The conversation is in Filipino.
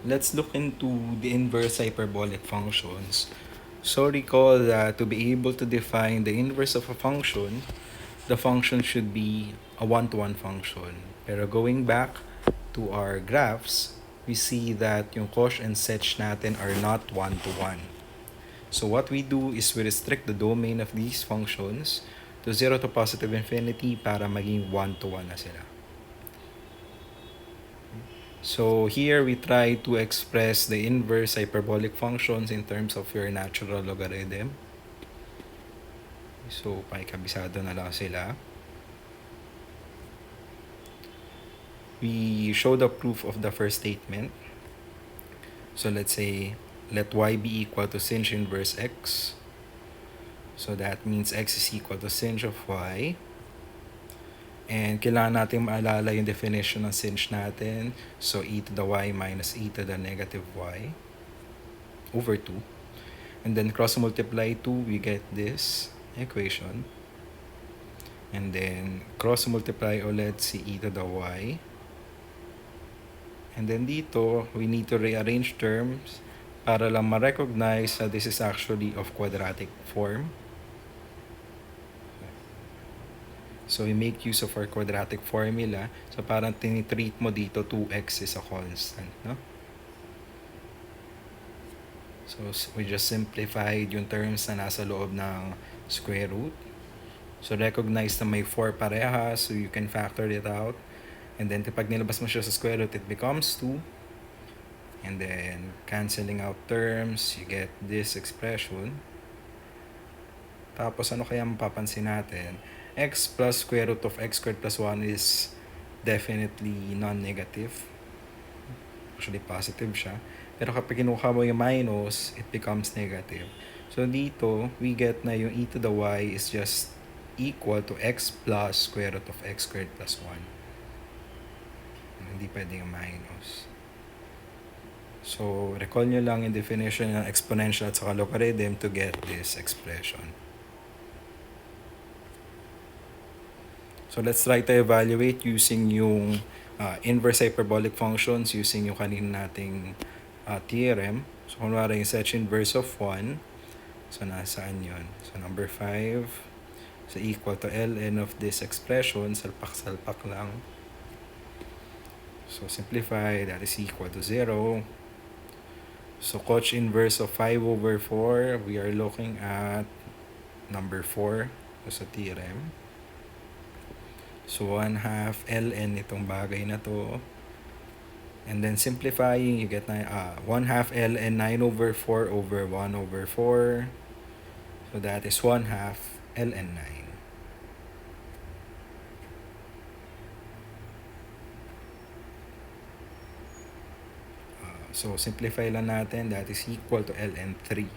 let's look into the inverse hyperbolic functions. So recall that to be able to define the inverse of a function, the function should be a one-to-one function. Pero going back to our graphs, we see that yung cosh and sech natin are not one-to-one. So what we do is we restrict the domain of these functions to 0 to positive infinity para maging one-to-one na sila. So here we try to express the inverse hyperbolic functions in terms of your natural logarithm. So pakikabisado na lang sila. We show the proof of the first statement. So let's say let y be equal to sinh inverse x. So that means x is equal to sinh of y. And kailangan natin maalala yung definition ng sinh natin. So e to the y minus e to the negative y over 2. And then cross multiply 2, we get this equation. And then cross multiply ulit si e to the y. And then dito, we need to rearrange terms para lang ma-recognize that this is actually of quadratic form. So we make use of our quadratic formula. So parang tinitreat mo dito 2x is a constant, no? So we just simplified yung terms na nasa loob ng square root. So recognize na may 4 parehas, so you can factor it out. And then kapag nilabas mo siya sa square root, it becomes 2. And then canceling out terms, you get this expression. Tapos ano kaya mapapansin natin? X plus square root of x squared plus 1 is definitely non-negative. Actually positive siya. Pero kapag kinuha mo yung minus, it becomes negative. So dito, we get na yung e to the y is just equal to x plus square root of x squared plus 1. Hindi pwedeng minus. So recall nyo lang yung definition ng exponential at saka logarithm to get this expression. So let's try to evaluate using yung inverse hyperbolic functions using yung kanina nating theorem. So kunwari yung sech inverse of 1. So nasaan yun? So number 5. So equal to ln of this expression. Salpak-salpak lang. So simplify, that is equal to 0. So cosh inverse of 5 over 4. We are looking at number 4 sa theorem. So 1/2 ln itong bagay na to. And then simplifying, you get 1/2 ln 9 over 4 over 1 over 4. So that is 1/2 ln 9. So simplify lang natin, that is equal to ln 3.